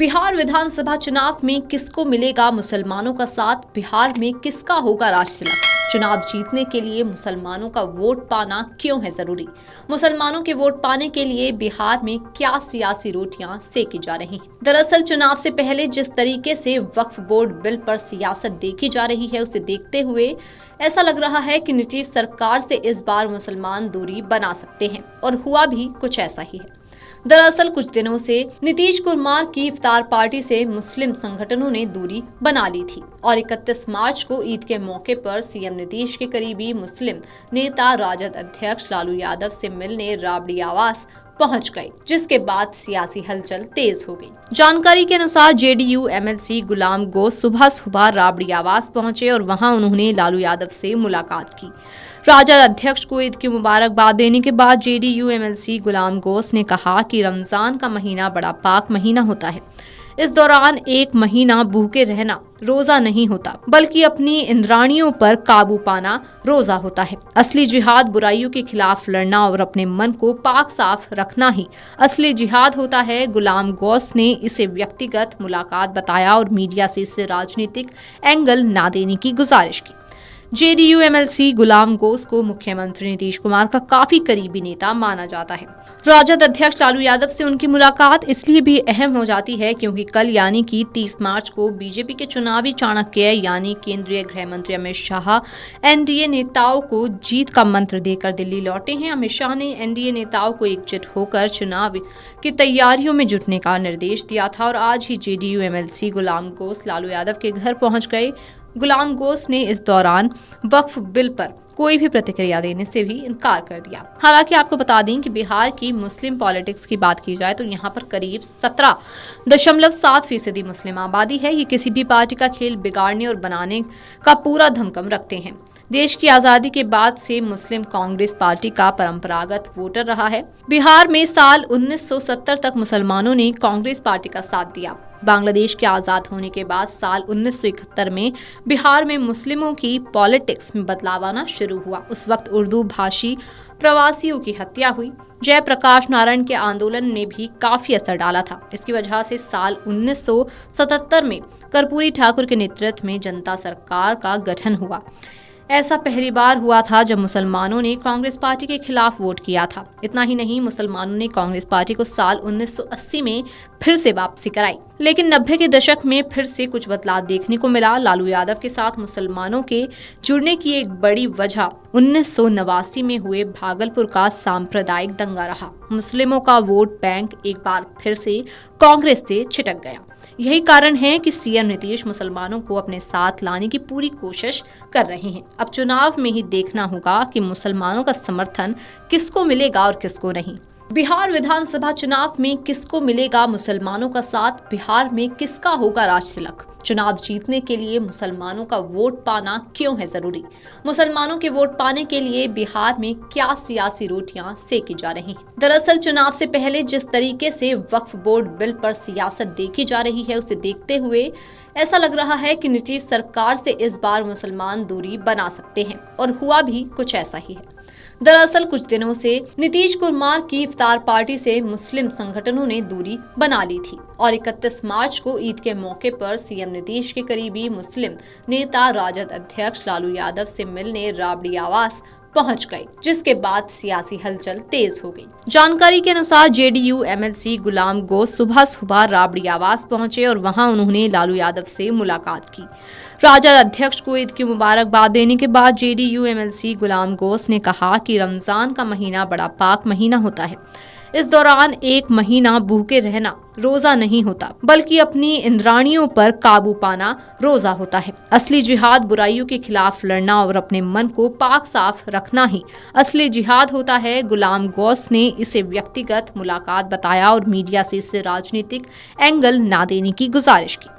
बिहार विधानसभा चुनाव में किसको मिलेगा मुसलमानों का साथ, बिहार में किसका होगा राज तिलक। चुनाव जीतने के लिए मुसलमानों का वोट पाना क्यों है जरूरी। मुसलमानों के वोट पाने के लिए बिहार में क्या सियासी रोटियां सेकी जा रही हैं। दरअसल चुनाव से पहले जिस तरीके से वक्फ बोर्ड बिल पर सियासत देखी जा रही है, उसे देखते हुए ऐसा लग रहा है कि नीतीश सरकार से इस बार मुसलमान दूरी बना सकते हैं, और हुआ भी कुछ ऐसा ही है। दरअसल कुछ दिनों से नीतीश कुमार की इफ्तार पार्टी से मुस्लिम संगठनों ने दूरी बना ली थी और 31 मार्च को ईद के मौके पर सीएम नीतीश के करीबी मुस्लिम नेता राजद अध्यक्ष लालू यादव से मिलने राबड़ी आवास पहुंच गए, जिसके बाद सियासी हलचल तेज हो गई। जानकारी के अनुसार जेडीयू एमएलसी गुलाम गोस सुबह राबड़ी आवास पहुंचे और वहां उन्होंने लालू यादव से मुलाकात की। राजद अध्यक्ष को ईद की मुबारकबाद देने के बाद जेडीयू एमएलसी गुलाम गोस ने कहा कि रमजान का महीना बड़ा पाक महीना होता है। इस दौरान एक महीना भूखे रहना रोजा नहीं होता, बल्कि अपनी इंद्राणियों पर काबू पाना रोजा होता है। असली जिहाद बुराइयों के खिलाफ लड़ना और अपने मन को पाक साफ रखना ही असली जिहाद होता है। गुलाम गौस ने इसे व्यक्तिगत मुलाकात बताया और मीडिया से इसे राजनीतिक एंगल ना देने की गुजारिश की। जेडीयू एमएलसी गुलाम गोस को मुख्यमंत्री नीतीश कुमार का काफी करीबी नेता माना जाता है। राजद अध्यक्ष लालू यादव से उनकी मुलाकात इसलिए भी अहम हो जाती है क्योंकि कल यानी कि 30 मार्च को बीजेपी के चुनावी चाणक्य यानी केंद्रीय गृह मंत्री अमित शाह एनडीए नेताओं को जीत का मंत्र देकर दिल्ली लौटे हैं। अमित शाह ने एनडीए नेताओं को एकजुट होकर चुनाव की तैयारियों में जुटने का निर्देश दिया था और आज ही जेडीयू एमएलसी गुलाम गोस लालू यादव के घर पहुंच गए। गुलाम गोस ने इस दौरान वक्फ बिल पर कोई भी प्रतिक्रिया देने से भी इनकार कर दिया। हालांकि आपको बता दें कि बिहार की मुस्लिम पॉलिटिक्स की बात की जाए तो यहाँ पर करीब 17.7% मुस्लिम आबादी है। ये किसी भी पार्टी का खेल बिगाड़ने और बनाने का पूरा धमकम रखते हैं। देश की आजादी के बाद से मुस्लिम कांग्रेस पार्टी का परंपरागत वोटर रहा है। बिहार में साल 1970 तक मुसलमानों ने कांग्रेस पार्टी का साथ दिया। बांग्लादेश के आजाद होने के बाद साल 1971 में बिहार में मुस्लिमों की पॉलिटिक्स में बदलाव आना शुरू हुआ। उस वक्त उर्दू भाषी प्रवासियों की हत्या हुई। जयप्रकाश नारायण के आंदोलन ने भी काफी असर डाला था। इसकी वजह से साल 1977 में कर्पूरी ठाकुर के नेतृत्व में जनता सरकार का गठन हुआ। ऐसा पहली बार हुआ था जब मुसलमानों ने कांग्रेस पार्टी के खिलाफ वोट किया था। इतना ही नहीं, मुसलमानों ने कांग्रेस पार्टी को साल 1980 में फिर से वापसी कराई, लेकिन 90 के दशक में फिर से कुछ बदलाव देखने को मिला। लालू यादव के साथ मुसलमानों के जुड़ने की एक बड़ी वजह 1989 में हुए भागलपुर का सांप्रदायिक दंगा रहा। मुस्लिमों का वोट बैंक एक बार फिर से कांग्रेस से छिटक गया। यही कारण है कि सीएम नीतीश मुसलमानों को अपने साथ लाने की पूरी कोशिश कर रहे हैं। अब चुनाव में ही देखना होगा कि मुसलमानों का समर्थन किसको मिलेगा और किसको नहीं। बिहार विधानसभा चुनाव में किसको मिलेगा मुसलमानों का साथ, बिहार में किसका होगा राज तिलक। चुनाव जीतने के लिए मुसलमानों का वोट पाना क्यों है जरूरी। मुसलमानों के वोट पाने के लिए बिहार में क्या सियासी रोटियां सेकी जा रही हैं। दरअसल चुनाव से पहले जिस तरीके से वक्फ बोर्ड बिल पर सियासत देखी जा रही है, उसे देखते हुए ऐसा लग रहा है कि नीतीश सरकार से इस बार मुसलमान दूरी बना सकते हैं, और हुआ भी कुछ ऐसा ही है। दरअसल कुछ दिनों से नीतीश कुमार की इफ्तार पार्टी से मुस्लिम संगठनों ने दूरी बना ली थी और 31 मार्च को ईद के मौके पर सीएम नीतीश के करीबी मुस्लिम नेता राजद अध्यक्ष लालू यादव से मिलने राबड़ी आवास पहुंच गए, जिसके बाद सियासी हलचल तेज हो गई। जानकारी के अनुसार जेडीयू एमएलसी गुलाम गोस सुबह राबड़ी आवास पहुंचे और वहां उन्होंने लालू यादव से मुलाकात की। राजद अध्यक्ष को ईद की मुबारकबाद देने के बाद जेडीयू एमएलसी गुलाम गोस ने कहा कि रमजान का महीना बड़ा पाक महीना होता है। इस दौरान एक महीना भूखे रहना रोजा नहीं होता, बल्कि अपनी इंद्राणियों पर काबू पाना रोजा होता है। असली जिहाद बुराइयों के खिलाफ लड़ना और अपने मन को पाक साफ रखना ही असली जिहाद होता है। गुलाम गौस ने इसे व्यक्तिगत मुलाकात बताया और मीडिया से इसे राजनीतिक एंगल ना देने की गुजारिश की।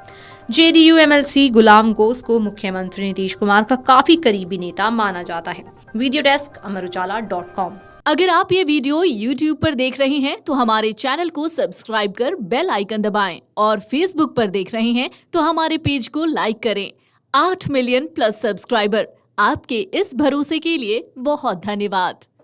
जेडीयू एमएलसी गुलाम गोस को मुख्यमंत्री नीतीश कुमार का काफी करीबी नेता माना जाता है। Video desk amarujala.com। अगर आप ये वीडियो YouTube पर देख रहे हैं तो हमारे चैनल को सब्सक्राइब कर बेल आइकन दबाएं, और Facebook पर देख रहे हैं तो हमारे पेज को लाइक करें। 8 मिलियन प्लस सब्सक्राइबर, आपके इस भरोसे के लिए बहुत धन्यवाद।